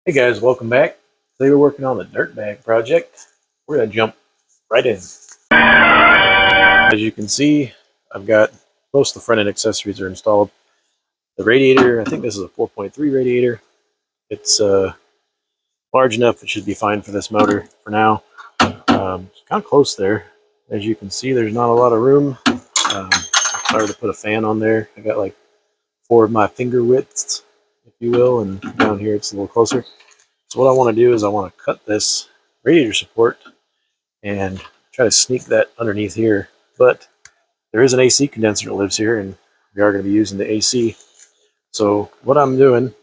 Hey guys, welcome back. Today we're working on the dirt bag project. We're gonna jump right in. As you can see, I've got most of the front end accessories are installed. The radiator, I think this is a 4.3 radiator. It's large enough, it should be fine for this motor for now. It's kind of close there. As you can see, there's not a lot of room. I started to put a fan on there. I got like 4 of my finger widths, if you will, and down here it's a little closer. So what I want to do is I want to cut this radiator support and try to sneak that underneath here. But there is an AC condenser that lives here, and we are going to be using the AC. So what I'm doing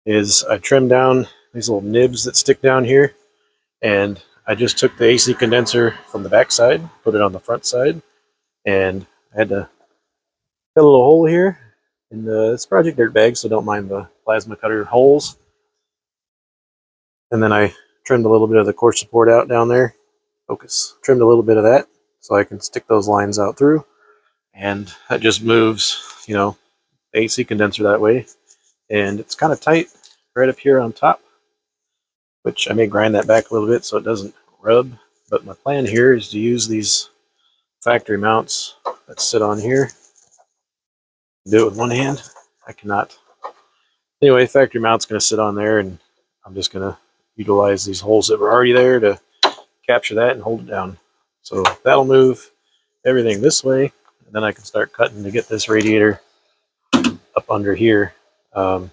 is I trimmed down these little nibs that stick down here, and I just took the AC condenser from the back side, put it on the front side, and I had to cut a little hole here. And it's Project Dirt Bag, so don't mind the plasma cutter holes. And then I trimmed a little bit of the core support out down there. Focus. Trimmed a little bit of that so I can stick those lines out through. And that just moves, the AC condenser that way. And it's kind of tight right up here on top, which I may grind that back a little bit so it doesn't rub. But my plan here is to use these factory mounts that sit on here. Do it with one hand. I cannot. Anyway, factory mount's going to sit on there, and I'm just going to utilize these holes that were already there to capture that and hold it down. So that'll move everything this way, and then I can start cutting to get this radiator up under here. Not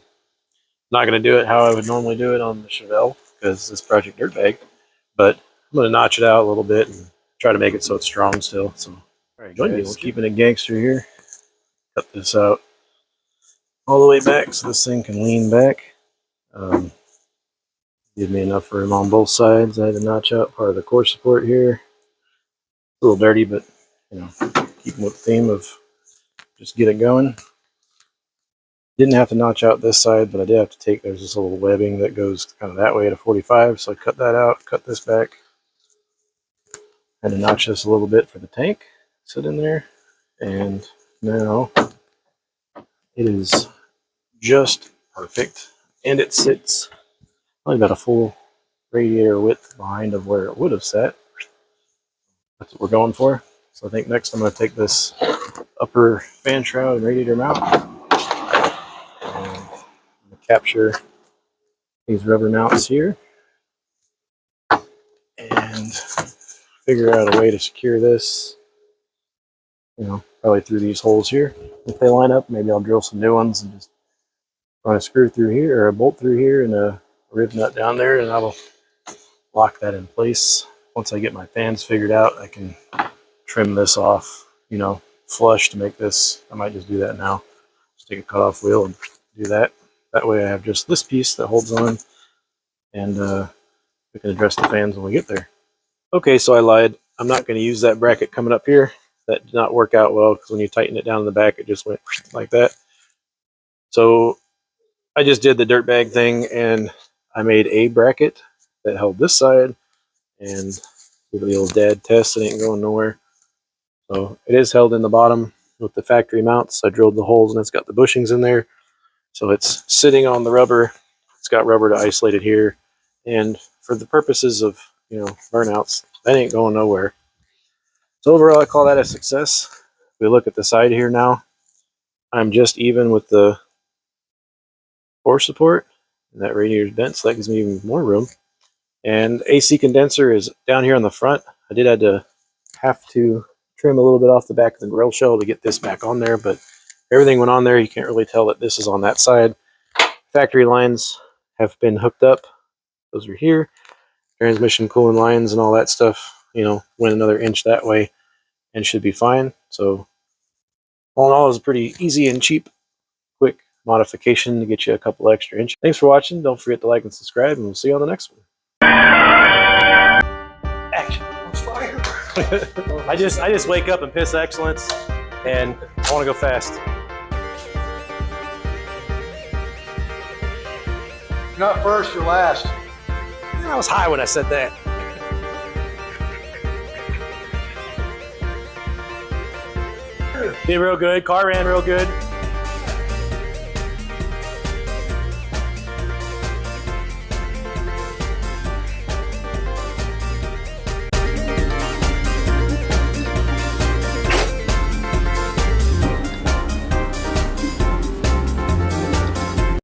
going to do it how I would normally do it on the Chevelle because it's Project Dirt Bag, but I'm going to notch it out a little bit and try to make it so it's strong still. So, all right, join me. We're keeping it gangster here. Cut this out all the way back so this thing can lean back. Give me enough room on both sides. I had to notch out part of the core support here. A little dirty, but keeping with the theme of just get it going. Didn't have to notch out this side, but I did have to take, there's this little webbing that goes kind of that way to 45, so I cut that out, cut this back. Had to notch this a little bit for the tank, sit in there, and now it is just perfect, and it sits probably about a full radiator width behind of where it would have sat. That's what we're going for. So I think next I'm going to take this upper fan shroud and radiator mount and capture these rubber mounts here and figure out a way to secure this, probably through these holes here. If they line up, maybe I'll drill some new ones and just run a screw through here or a bolt through here and a rib nut down there, and that'll lock that in place. Once I get my fans figured out, I can trim this off, flush to make this. I might just do that now. Just take a cutoff wheel and do that. That way I have just this piece that holds on, and we can address the fans when we get there. Okay, so I lied. I'm not going to use that bracket coming up here. That did not work out well because when you tighten it down in the back, it just went like that. So I just did the dirt bag thing, and I made a bracket that held this side, and give it the old dad test. It ain't going nowhere. So it is held in the bottom with the factory mounts. I drilled the holes, and it's got the bushings in there. So it's sitting on the rubber. It's got rubber to isolate it here. And for the purposes of, burnouts, that ain't going nowhere. So overall, I call that a success. If we look at the side here now, I'm just even with the core support, and that radiator's bent, so that gives me even more room. And AC condenser is down here on the front. I did have to trim a little bit off the back of the grill shell to get this back on there, but everything went on there. You can't really tell that this is on that side. Factory lines have been hooked up. Those are here. Transmission cooling lines and all that stuff, went another inch that way and should be fine. So all in all, it was a pretty easy and cheap, quick modification to get you a couple extra inches. Thanks for watching. Don't forget to like and subscribe, and we'll see you on the next one. Action. On fire. I just wake up and piss excellence, and I want to go fast. You're not first, you're last. I was high when I said that. Did real good. Car ran real good.